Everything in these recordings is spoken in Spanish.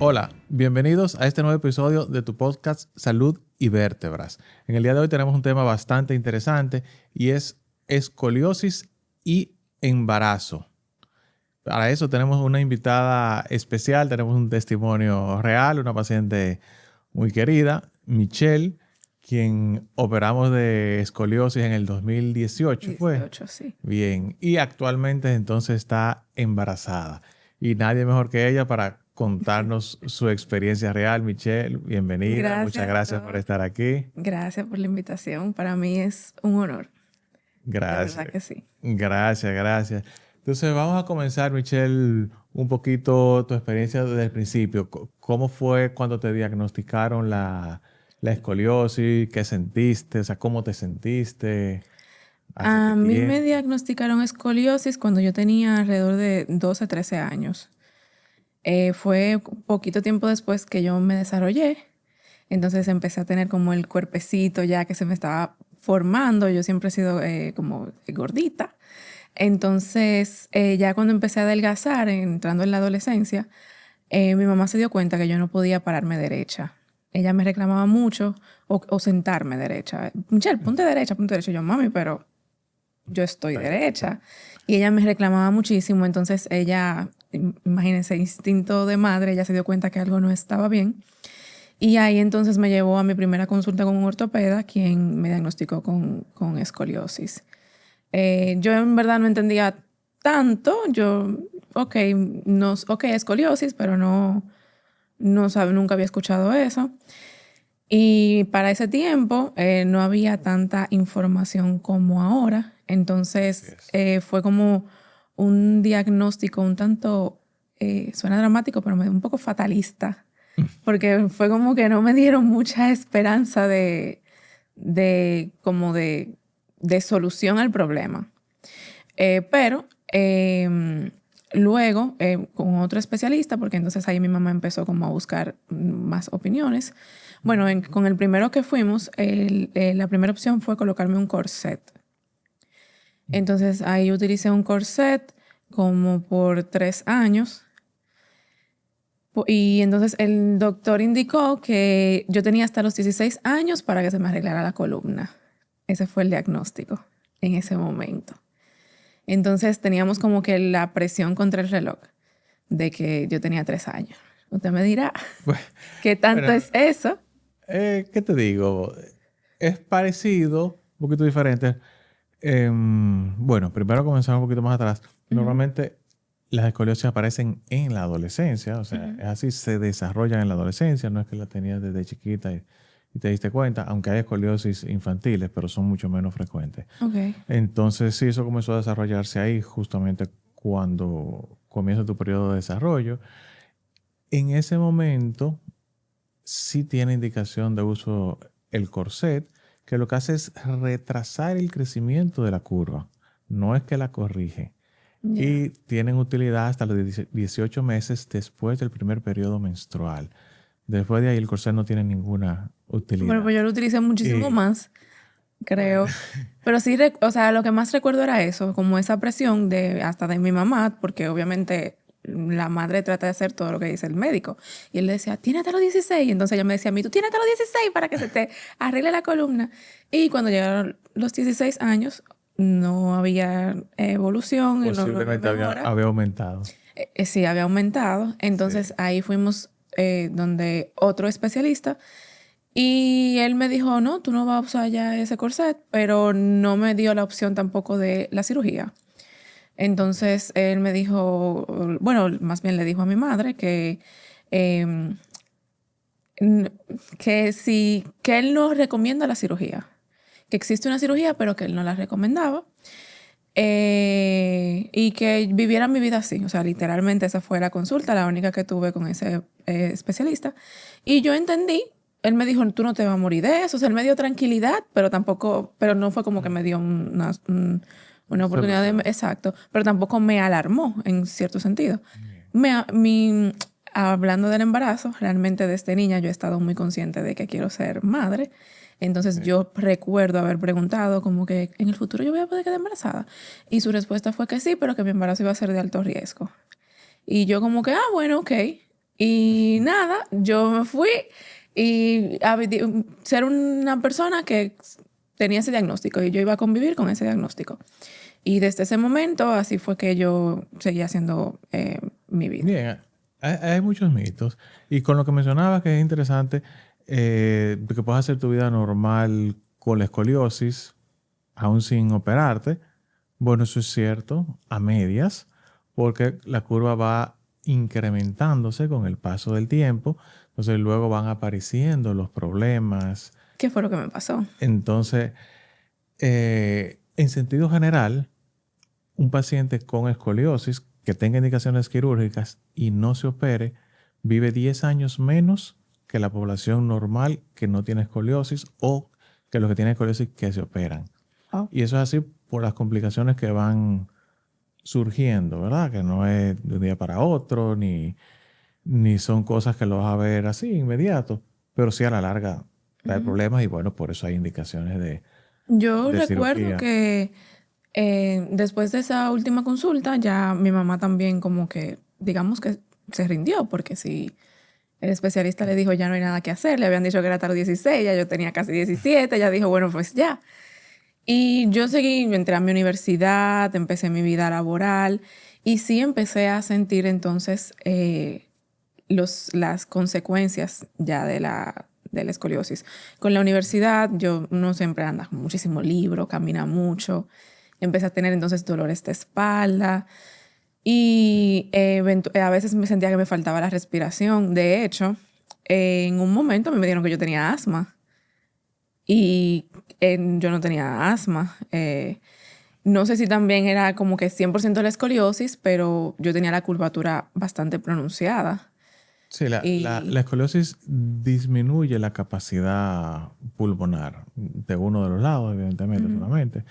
Hola, bienvenidos a este nuevo episodio de tu podcast Salud y Vértebras. En el día de hoy tenemos un tema bastante interesante y es escoliosis y embarazo. Para eso tenemos una invitada especial, tenemos un testimonio real, una paciente muy querida, Michelle, quien operamos de escoliosis en el 2018, ¿fue? 18, sí. Bien, y actualmente entonces está embarazada. Y nadie mejor que ella para contarnos su experiencia real. Michelle, bienvenida. Muchas Gracias, gracias por doctor. estar aquí. Gracias por la invitación. Para mí es un honor. De verdad Gracias. que sí. Gracias. Entonces vamos a comenzar, Michelle, un poquito tu experiencia desde el principio. ¿Cómo fue cuando te diagnosticaron la escoliosis? ¿Qué sentiste? O sea, ¿cómo te sentiste? ¿Hace qué A mí me tiempo? diagnosticaron escoliosis cuando yo tenía alrededor de 12, 13 años. Fue poquito tiempo después que yo me desarrollé. Entonces empecé a tener como el cuerpecito ya que se me estaba formando. Yo siempre he sido como gordita. Entonces, ya cuando empecé a adelgazar, entrando en la adolescencia, mi mamá se dio cuenta que yo no podía pararme derecha. Ella me reclamaba mucho o sentarme derecha. Michelle, ponte derecha, ponte derecha. Yo, mami, pero yo estoy derecha. Y ella me reclamaba muchísimo. Entonces ella, imagínense, instinto de madre, ella se dio cuenta que algo no estaba bien. Y ahí entonces me llevó a mi primera consulta con un ortopeda, quien me diagnosticó con escoliosis. Yo en verdad no entendía tanto. Yo, ok, no, ok, escoliosis, pero nunca había escuchado eso. Y para ese tiempo no había tanta información como ahora. Entonces Yes. fue como un diagnóstico un tanto, suena dramático, pero un poco fatalista. Porque fue como que no me dieron mucha esperanza como de solución al problema. Pero luego, con otro especialista, porque entonces ahí mi mamá empezó como a buscar más opiniones. Bueno, con el primero que fuimos, la primera opción fue colocarme un corset. Entonces ahí utilicé un corset como por 3 años. Y entonces el doctor indicó que yo tenía hasta los 16 años para que se me arreglara la columna. Ese fue el diagnóstico en ese momento. Entonces teníamos como que la presión contra el reloj de que yo tenía 3 años. Usted me dirá, ¿qué tanto Bueno, es eso? ¿qué te digo? Es parecido, un poquito diferente. Bueno, primero comenzar un poquito más atrás. Ujú, Normalmente las escoliosis aparecen en la adolescencia, o sea, ujú. es así, se desarrollan en la adolescencia, no es que la tenías desde chiquita y te diste cuenta, aunque hay escoliosis infantiles, pero son mucho menos frecuentes. Ok. Entonces, sí, eso comenzó a desarrollarse ahí justamente cuando comienza tu periodo de desarrollo. En ese momento, sí tiene indicación de uso el corset, que lo que hace es retrasar el crecimiento de la curva, no es que la corrige. Ya. Y tienen utilidad hasta los 18 meses después del primer periodo menstrual. Después de ahí el corset no tiene ninguna Bueno, utilidad. pues yo lo utilicé muchísimo Y más, bueno, creo. Pero sí, o sea, lo que más recuerdo era eso, como esa presión de hasta de mi mamá, porque obviamente la madre trata de hacer todo lo que dice el médico. Y él le decía, tienes hasta los 16. Y entonces ella me decía a mí, tú tienes hasta los 16 para que se te arregle la columna. Y cuando llegaron los 16 años, no había evolución y no había posiblemente mejora. había aumentado. Sí, había aumentado. Sí. Entonces ahí fuimos donde otro especialista y él me dijo, no, tú no vas a usar ya ese corset, pero no me dio la opción tampoco de la cirugía. Entonces él me dijo, bueno, más bien le dijo a mi madre em, n- que él no recomienda la cirugía, que existe una cirugía, pero que él no la recomendaba. Y que viviera mi vida así. O sea, literalmente esa fue la consulta, la única que tuve con ese especialista. Y yo entendí, él me dijo, tú no te vas a morir de eso. O sea, él me dio tranquilidad, pero tampoco, pero no fue como que me dio una oportunidad de, Solución. exacto, pero tampoco me alarmó en cierto sentido. Bien. Me, a- mi, Hablando del embarazo, realmente desde niña yo he estado muy consciente de que quiero ser madre. Entonces Sí. yo recuerdo haber preguntado como que en el futuro yo voy a poder quedar embarazada. Y su respuesta fue que sí, pero que mi embarazo iba a ser de alto riesgo. Y yo como que, bueno, ok. Y nada, yo me fui y ser una persona que tenía ese diagnóstico y yo iba a convivir con ese diagnóstico. Y desde ese momento así fue que yo seguía haciendo mi vida. Bien, hay muchos mitos. Y con lo que mencionabas, que es interesante, que puedes hacer tu vida normal con la escoliosis, aún sin operarte. Bueno, eso es cierto, a medias, porque la curva va incrementándose con el paso del tiempo. Entonces luego van apareciendo los problemas. ¿Qué fue lo que me pasó? Entonces, en sentido general, un paciente con escoliosis que tenga indicaciones quirúrgicas y no se opere, vive 10 años menos que la población normal que no tiene escoliosis o que los que tienen escoliosis que se operan. Oh. Y eso es así por las complicaciones que van surgiendo, ¿verdad? Que no es de un día para otro, ni son cosas que lo vas a ver así inmediato, pero sí a la larga trae problemas y bueno, por eso hay indicaciones Yo de recuerdo cirugía. que después de esa última consulta ya mi mamá también como que, digamos que se rindió, porque si el especialista le dijo ya no hay nada que hacer, le habían dicho que era hasta los 16, ya yo tenía casi 17, ella dijo bueno pues ya. Y yo seguí, entré a mi universidad, empecé mi vida laboral y sí empecé a sentir entonces las consecuencias ya de la escoliosis. Con la universidad, uno siempre anda con muchísimo libro, camina mucho. Empecé a tener entonces dolores de espalda y a veces me sentía que me faltaba la respiración. De hecho, en un momento a mí me dijeron que yo tenía asma y yo no tenía asma. No sé si también era como que 100% la escoliosis, pero yo tenía la curvatura bastante pronunciada. Sí, la Y escoliosis disminuye la capacidad pulmonar de uno de los lados, evidentemente, solamente.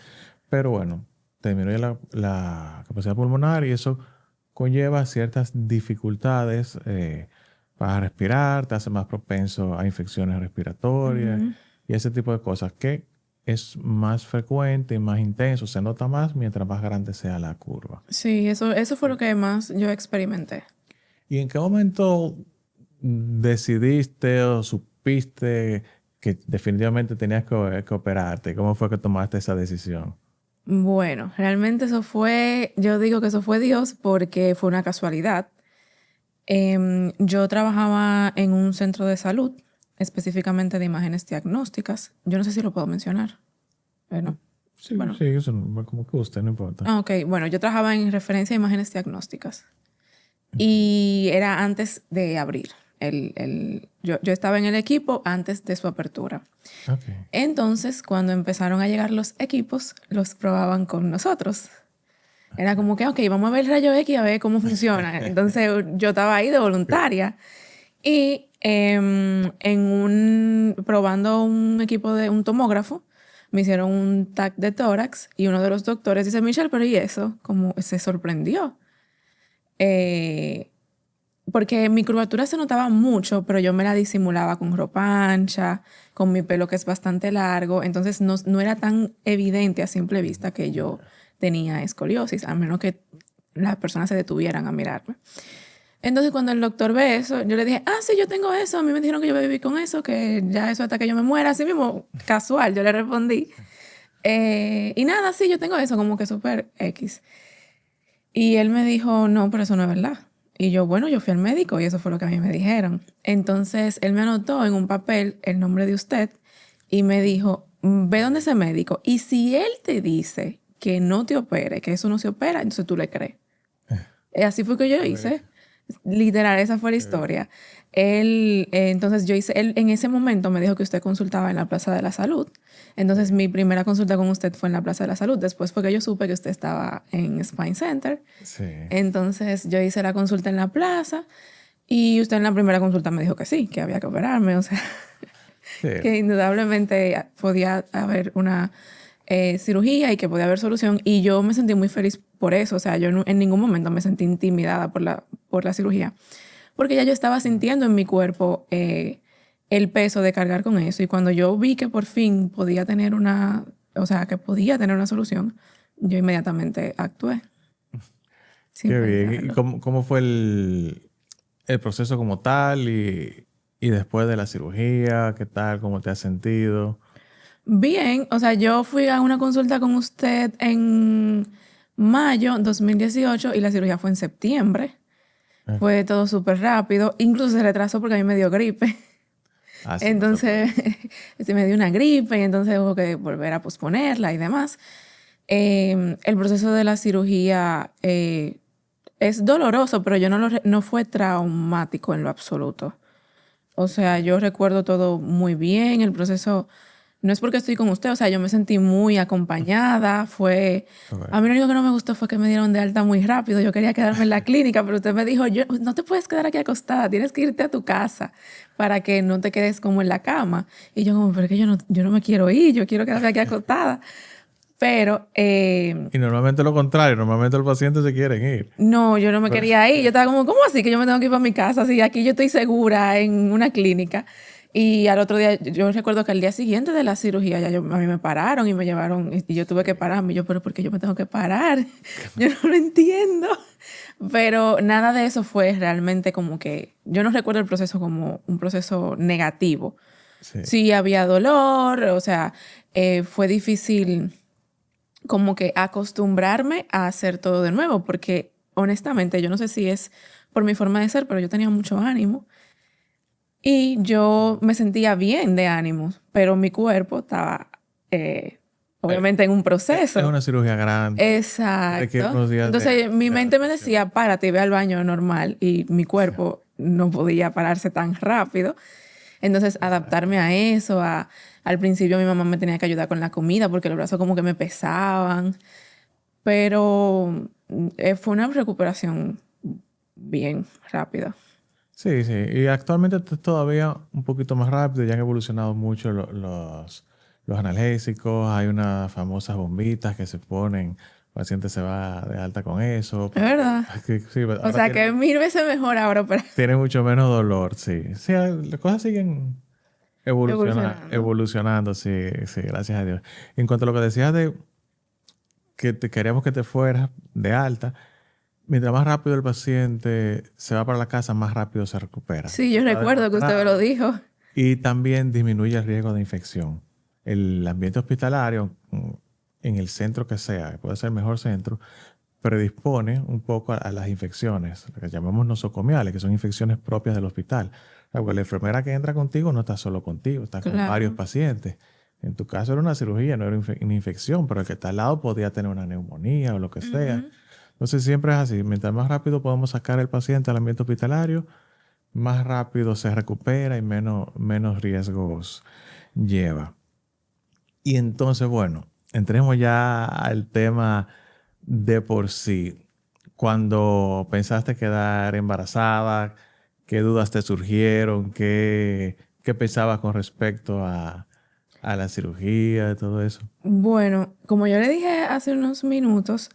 Pero bueno, te disminuye la capacidad pulmonar y eso conlleva ciertas dificultades para respirar, te hace más propenso a infecciones respiratorias y ese tipo de cosas que es más frecuente y más intenso, se nota más mientras más grande sea la curva. sí, eso fue lo que más yo experimenté. ¿Y en qué momento decidiste o supiste que definitivamente tenías que operarte? ¿Cómo fue que tomaste esa decisión? Bueno, realmente yo digo que eso fue Dios porque fue una casualidad. Yo trabajaba en un centro de salud, específicamente de imágenes diagnósticas. Yo no sé si lo puedo mencionar. Bueno, Sí, bueno. sí, eso como que usted, no importa. Ok, bueno, yo trabajaba en referencia a imágenes diagnósticas. Ok. Y era antes de abrir. Yo estaba en el equipo antes de su apertura. Ok. Entonces, cuando empezaron a llegar los equipos, los probaban con nosotros. Era como que, ok, vamos a ver el rayo X a ver cómo funciona. Entonces, yo estaba ahí de voluntaria. Y probando un equipo de un tomógrafo, me hicieron un TAC de tórax y uno de los doctores dice, Michelle, pero ¿y eso? Como se sorprendió. Eh, Porque mi curvatura se notaba mucho, pero yo me la disimulaba con ropa ancha, con mi pelo que es bastante largo, entonces no era tan evidente a simple vista que yo tenía escoliosis, a menos que las personas se detuvieran a mirarme. Entonces cuando el doctor ve eso, yo le dije, sí, yo tengo eso, a mí me dijeron que yo voy a vivir con eso, que ya eso hasta que yo me muera, así mismo, casual, yo le respondí. Y nada, sí, yo tengo eso, como que súper X. Y él me dijo, no, pero eso no es verdad. Y yo, bueno, yo fui al médico y eso fue lo que a mí me dijeron. Entonces, él me anotó en un papel el nombre de usted y me dijo, ve donde ese médico. Y si él te dice que no te opere, que eso no se opera, entonces tú le crees. Así fue que yo hice. Literal, esa fue la historia. Entonces él en ese momento me dijo que usted consultaba en la Plaza de la Salud. Entonces mi primera consulta con usted fue en la Plaza de la Salud. Después fue que yo supe que usted estaba en Spine Center. Sí. Entonces yo hice la consulta en la plaza y usted en la primera consulta me dijo que sí, que había que operarme. O sea, Sí. que indudablemente podía haber una cirugía y que podía haber solución. Y yo me sentí muy feliz por eso. O sea, yo en ningún momento me sentí intimidada por la cirugía. Porque ya yo estaba sintiendo en mi cuerpo el peso de cargar con eso. Y cuando yo vi que por fin podía tener que podía tener una solución, yo inmediatamente actué. Sin Qué bien. ¿Y pensarlo. cómo fue el proceso como tal y después de la cirugía, ¿qué tal? ¿Cómo te has sentido? Bien, o sea, yo fui a una consulta con usted en mayo 2018 y la cirugía fue en septiembre. Eh, Fue todo súper rápido. Incluso se retrasó porque a mí me dio gripe. Así no se puede. Entonces, se me dio una gripe y entonces hubo que volver a posponerla y demás. El proceso de la cirugía es doloroso, pero yo no fue traumático en lo absoluto. O sea, yo recuerdo todo muy bien, el proceso, no es porque estoy con usted, o sea, yo me sentí muy acompañada, Ok. a mí lo único que no me gustó fue que me dieron de alta muy rápido, yo quería quedarme en la clínica, pero usted me dijo, no te puedes quedar aquí acostada, tienes que irte a tu casa para que no te quedes como en la cama. Y yo como, pero es que yo no me quiero ir, yo quiero quedarme aquí acostada. Pero Y normalmente lo contrario, normalmente los pacientes se quieren ir. no, yo no me Pero- quería ir. Yo estaba como, ¿cómo así que yo me tengo que ir para mi casa? Si aquí yo estoy segura en una clínica. Y al otro día, yo recuerdo que al día siguiente de la cirugía, a mí me pararon y me llevaron, y yo tuve que pararme. Yo, pero ¿por qué yo me tengo que parar? Yo no lo entiendo. Pero nada de eso fue realmente como que, yo no recuerdo el proceso como un proceso negativo. Sí. Sí había dolor, o sea, fue difícil como que acostumbrarme a hacer todo de nuevo, porque honestamente yo no sé si es por mi forma de ser, pero yo tenía mucho ánimo y yo me sentía bien de ánimo, pero mi cuerpo estaba Eh, obviamente en un Es proceso. una cirugía grande. Requiere Exacto. unos días Entonces mi de mente me adaptación. decía, párate y ve al baño normal y mi Sí, cuerpo no podía pararse tan rápido. Entonces, exacto. adaptarme a eso, al principio mi mamá me tenía que ayudar con la comida porque los brazos como que me pesaban. Pero fue una recuperación bien rápida. Sí, sí. Y actualmente es todavía un poquito más rápido. Ya han evolucionado mucho los analgésicos. Hay unas famosas bombitas que se ponen. El paciente se va de alta con eso Es para que... verdad. Sí, O ahora sea que 1000 veces mejor ahora para tiene mucho menos dolor, sí. Sí, las cosas siguen evolucionando. evolucionando, sí, sí, gracias a Dios. En cuanto a lo que decías de que te queríamos que te fueras de alta, mientras más rápido el paciente se va para la casa, más rápido se recupera. Sí, Eso yo está recuerdo que usted me lo demostrado. dijo. Y también disminuye el riesgo de infección. El ambiente hospitalario, en el centro que sea, puede ser el mejor centro, predispone un poco a las infecciones, lo que llamamos nosocomiales, que son infecciones propias del hospital. O sea, la enfermera que entra contigo no está solo contigo, está con varios Claro. pacientes. En tu caso era una cirugía, no era una infección, pero el que está al lado podía tener una neumonía o lo que sea. Ujú. Entonces siempre es así. Mientras más rápido podemos sacar al paciente al ambiente hospitalario, más rápido se recupera y menos riesgos lleva. Y entonces, bueno, entremos ya al tema de por sí. Cuando pensaste quedar embarazada, ¿qué dudas te surgieron? ¿Qué pensabas con respecto a la cirugía y todo eso? Bueno, como yo le dije hace unos minutos,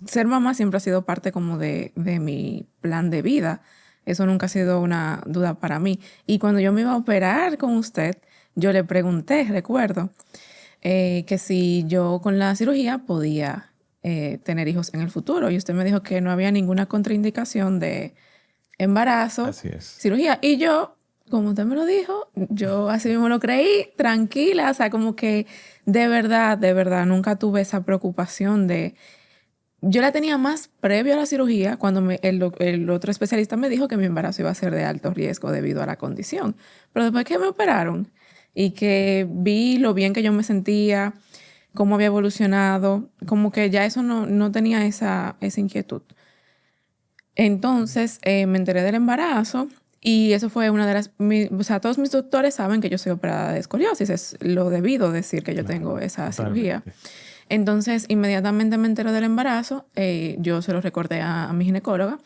ser mamá siempre ha sido parte como de mi plan de vida. Eso nunca ha sido una duda para mí. Y cuando yo me iba a operar con usted, yo le pregunté, recuerdo, que si yo con la cirugía podía tener hijos en el futuro. Y usted me dijo que no había ninguna contraindicación de embarazo, Así es. cirugía. Y yo, como usted me lo dijo, yo así mismo lo creí, tranquila, o sea, como que de verdad, nunca tuve esa preocupación de... Yo la tenía más previo a la cirugía cuando el otro especialista me dijo que mi embarazo iba a ser de alto riesgo debido a la condición. Pero después que me operaron y que vi lo bien que yo me sentía, cómo había evolucionado, como que ya eso no tenía esa inquietud. Entonces me enteré del embarazo y eso fue una de o sea, todos mis doctores saben que yo soy operada de escoliosis, es lo debido decir que yo tengo Claro, esa cirugía. totalmente. Entonces, inmediatamente me enteré del embarazo, yo se lo recordé a mi ginecóloga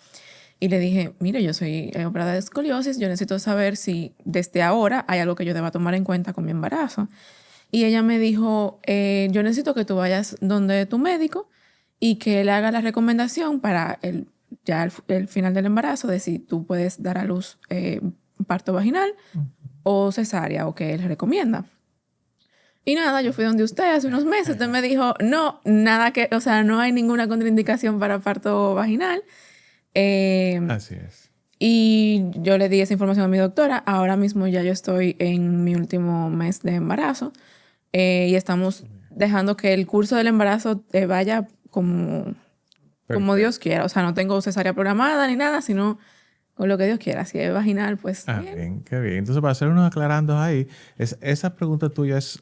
y le dije, mire, yo soy operada de escoliosis, yo necesito saber si desde ahora hay algo que yo deba tomar en cuenta con mi embarazo. Y ella me dijo, yo necesito que tú vayas donde tu médico y que él haga la recomendación para el final del embarazo de si tú puedes dar a luz parto vaginal o cesárea o que él recomienda. Y nada, yo fui donde usted hace unos meses, usted me dijo, no, nada que, o sea, no hay ninguna contraindicación para parto vaginal. Eh, Así es. Y yo le di esa información a mi doctora. Ahora mismo ya yo estoy en mi último mes de embarazo y estamos dejando que el curso del embarazo vaya como Dios quiera. O sea, no tengo cesárea programada ni nada, sino con lo que Dios quiera. Si es vaginal, pues bien. Bien, qué bien. Entonces, para hacer unos aclarandos ahí, esa pregunta tuya es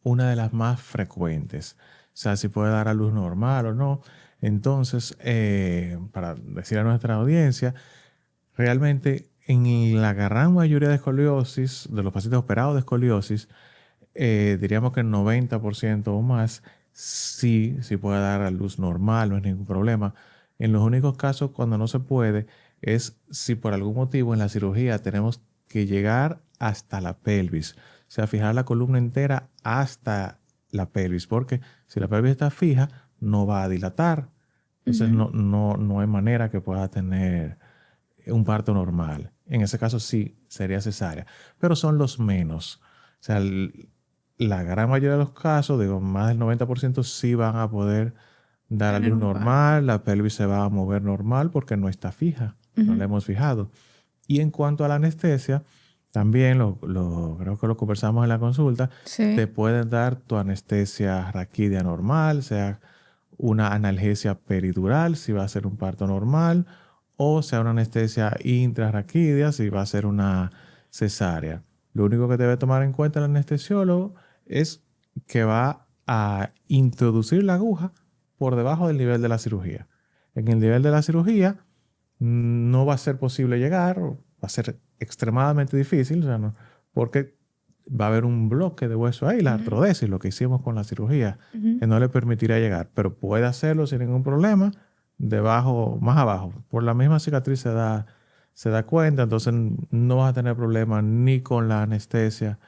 una de las más frecuentes. O sea, si puede dar a luz normal o no. Entonces, para decir a nuestra audiencia, realmente en la gran mayoría de escoliosis, de los pacientes operados de escoliosis, diríamos que el 90% o más sí puede dar a luz normal, no es ningún problema. En los únicos casos cuando no se puede es si por algún motivo en la cirugía tenemos que llegar hasta la pelvis, o sea, fijar la columna entera hasta la pelvis, porque si la pelvis está fija, no va a dilatar. Entonces no hay manera que pueda tener un parto normal. En ese caso sí sería cesárea, pero son los menos. O sea, la gran mayoría de los casos, digo, más del 90% sí van a poder dar a luz normal, la pelvis se va a mover normal porque no está fija, no la hemos fijado. Y en cuanto a la anestesia, también creo que lo conversamos en la consulta, te pueden dar tu anestesia raquídea normal, sea una analgesia peridural si va a ser un parto normal, o sea una anestesia intrarraquídea si va a ser una cesárea. Lo único que debe tomar en cuenta el anestesiólogo es que va a introducir la aguja por debajo del nivel de la cirugía. En el nivel de la cirugía no va a ser posible llegar, va a ser extremadamente difícil, o sea, porque va a haber un bloque de hueso ahí, la artrodesis, lo que hicimos con la cirugía, que no le permitirá llegar, pero puede hacerlo sin ningún problema, debajo, más abajo. Por la misma cicatriz se da cuenta, entonces no vas a tener problemas ni con la anestesia,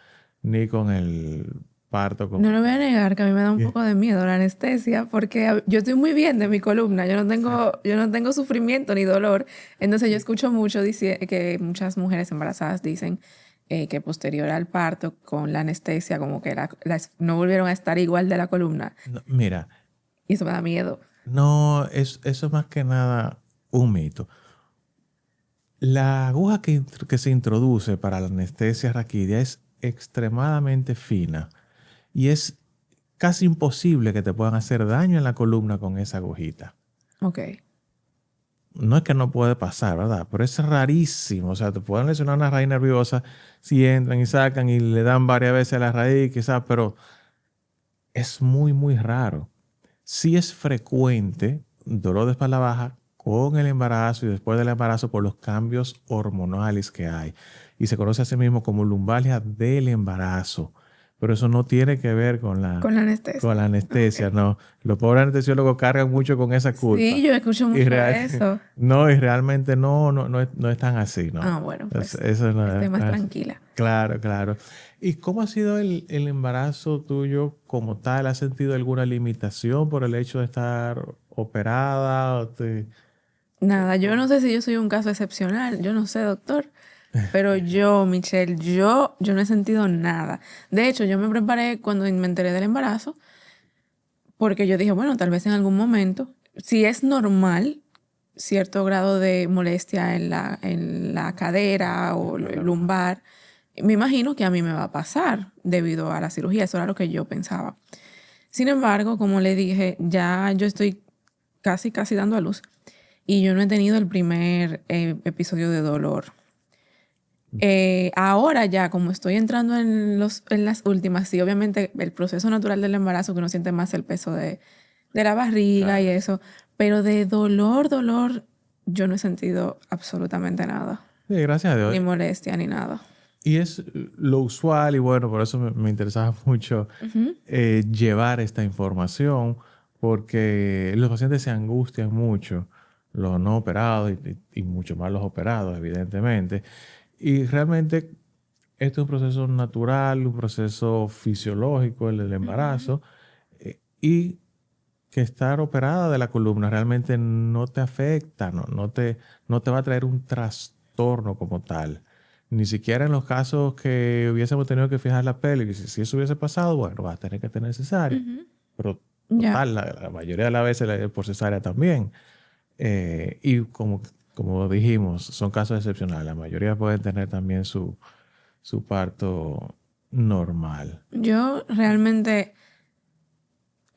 ni con el parto. No le voy a negar que a mí me da un poco de miedo la anestesia porque yo estoy muy bien de mi columna, yo no tengo sufrimiento ni dolor. Entonces yo escucho mucho que muchas mujeres embarazadas dicen que posterior al parto con la anestesia como que no volvieron a estar igual de la columna. No, mira. Y eso me da miedo. No, eso es más que nada un mito. La aguja que se introduce para la anestesia raquídea es extremadamente fina y es casi imposible que te puedan hacer daño en la columna con esa agujita. Ok. No es que no puede pasar, ¿verdad? Pero es rarísimo. O sea, te pueden lesionar una raíz nerviosa si entran y sacan y le dan varias veces a la raíz, quizás, pero es muy, muy raro. Sí es frecuente dolor de espalda baja con el embarazo y después del embarazo por los cambios hormonales que hay. Y se conoce a sí mismo como lumbalgia del embarazo. Pero eso no tiene que ver con la anestesia. Con la anestesia, okay. No. Los pobres anestesiólogos cargan mucho con esa culpa. Sí, yo escucho mucho eso. No, y realmente no es tan así, ¿no? Ah, bueno, pues eso no estoy más tranquila. Claro, claro. ¿Y cómo ha sido el embarazo tuyo como tal? ¿Has sentido alguna limitación por el hecho de estar operada? Nada, yo no sé si yo soy un caso excepcional, yo no sé, doctor. Pero yo, Michelle, yo no he sentido nada. De hecho, yo me preparé cuando me enteré del embarazo, porque yo dije, bueno, tal vez en algún momento, si es normal, cierto grado de molestia en la cadera o lumbar, me imagino que a mí me va a pasar debido a la cirugía. Eso era lo que yo pensaba. Sin embargo, como le dije, ya yo estoy casi dando a luz y yo no he tenido el primer episodio de dolor. Ahora ya, como estoy entrando en las últimas, sí, obviamente el proceso natural del embarazo, que uno siente más el peso de la barriga, claro, y eso, pero de dolor, yo no he sentido absolutamente nada. Sí, gracias a Dios. Ni molestia, ni nada. Y es lo usual, y bueno, por eso me interesaba mucho llevar esta información, porque los pacientes se angustian mucho, los no operados y mucho más los operados, evidentemente. Y realmente esto es un proceso natural, un proceso fisiológico, el del embarazo, y que estar operada de la columna realmente no te afecta, no te va a traer un trastorno como tal. Ni siquiera en los casos que hubiésemos tenido que fijar la pelvis. Si eso hubiese pasado, bueno, va a tener que tener cesárea. Pero total, la mayoría de las veces por cesárea también. Y como como dijimos, son casos excepcionales. La mayoría pueden tener también su parto normal. Yo realmente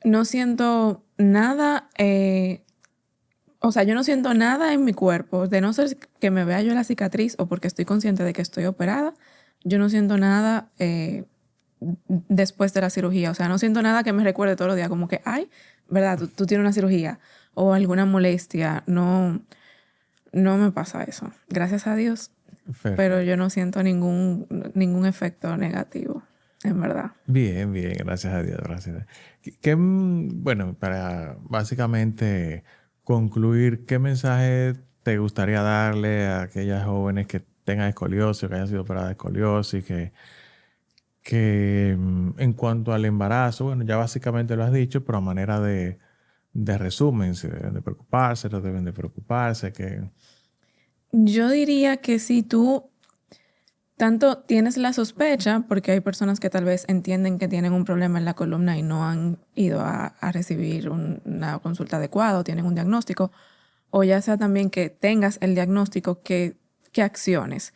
no siento nada, o sea, yo no siento nada en mi cuerpo, de no ser que me vea yo la cicatriz o porque estoy consciente de que estoy operada, yo no siento nada después de la cirugía. O sea, no siento nada que me recuerde todos los días, como que, ay, ¿verdad? Tú tienes una cirugía o alguna molestia. No, no me pasa eso, gracias a Dios. Perfecto. Pero yo no siento ningún efecto negativo, en verdad. Bien, bien, gracias a Dios, gracias a Dios. Bueno, para básicamente concluir, ¿qué mensaje te gustaría darle a aquellas jóvenes que tengan escoliosis o que hayan sido operadas de escoliosis, que en cuanto al embarazo, bueno, ya básicamente lo has dicho, pero a manera de resumen, si deben de preocuparse, no deben de preocuparse, que... Yo diría que si tú tanto tienes la sospecha, porque hay personas que tal vez entienden que tienen un problema en la columna y no han ido a recibir una consulta adecuada o tienen un diagnóstico, o ya sea también que tengas el diagnóstico, ¿qué acciones?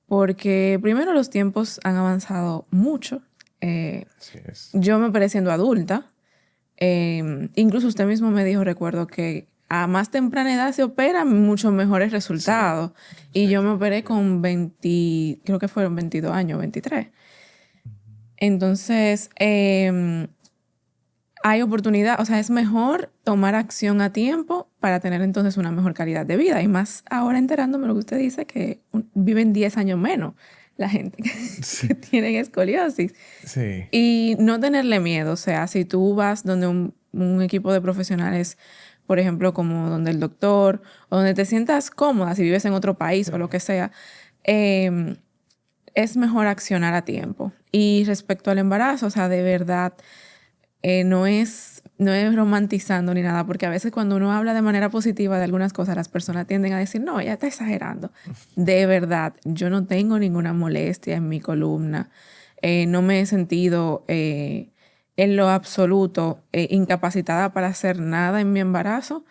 Porque primero los tiempos han avanzado mucho. Así es. Yo me operé siendo adulta. Incluso usted mismo me dijo, recuerdo, que a más temprana edad se operan mucho mejores resultados. Sí. Y yo me operé con 20, creo que fueron 22 años, 23. Entonces, hay oportunidad, o sea, es mejor tomar acción a tiempo para tener entonces una mejor calidad de vida. Y más ahora enterándome lo que usted dice, que viven 10 años menos la gente que tiene escoliosis. Sí. Y no tenerle miedo. O sea, si tú vas donde un equipo de profesionales, por ejemplo, como donde el doctor, o donde te sientas cómoda, si vives en otro país o lo que sea, es mejor accionar a tiempo. Y respecto al embarazo, o sea, de verdad, no es romantizando ni nada, porque a veces cuando uno habla de manera positiva de algunas cosas, las personas tienden a decir, no, ella está exagerando. De verdad, yo no tengo ninguna molestia en mi columna. No me he sentido en lo absoluto incapacitada para hacer nada en mi embarazo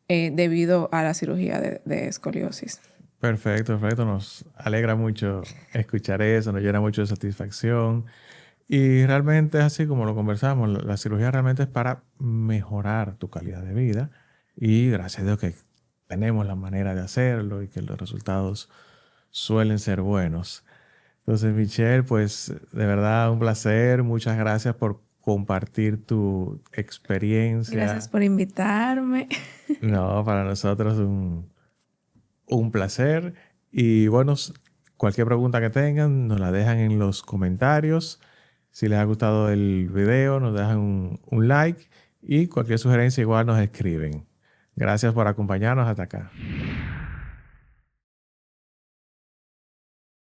debido a la cirugía de escoliosis. Perfecto, perfecto. Nos alegra mucho escuchar eso, nos llena mucho de satisfacción. Y realmente es así como lo conversamos. La cirugía realmente es para mejorar tu calidad de vida. Y gracias a Dios que tenemos la manera de hacerlo y que los resultados suelen ser buenos. Entonces, Michelle, pues de verdad un placer. Muchas gracias por compartir tu experiencia. Gracias por invitarme. No, para nosotros un placer. Y bueno, cualquier pregunta que tengan, nos la dejan en los comentarios. Si les ha gustado el video, nos dejan un like y cualquier sugerencia igual nos escriben. Gracias por acompañarnos hasta acá.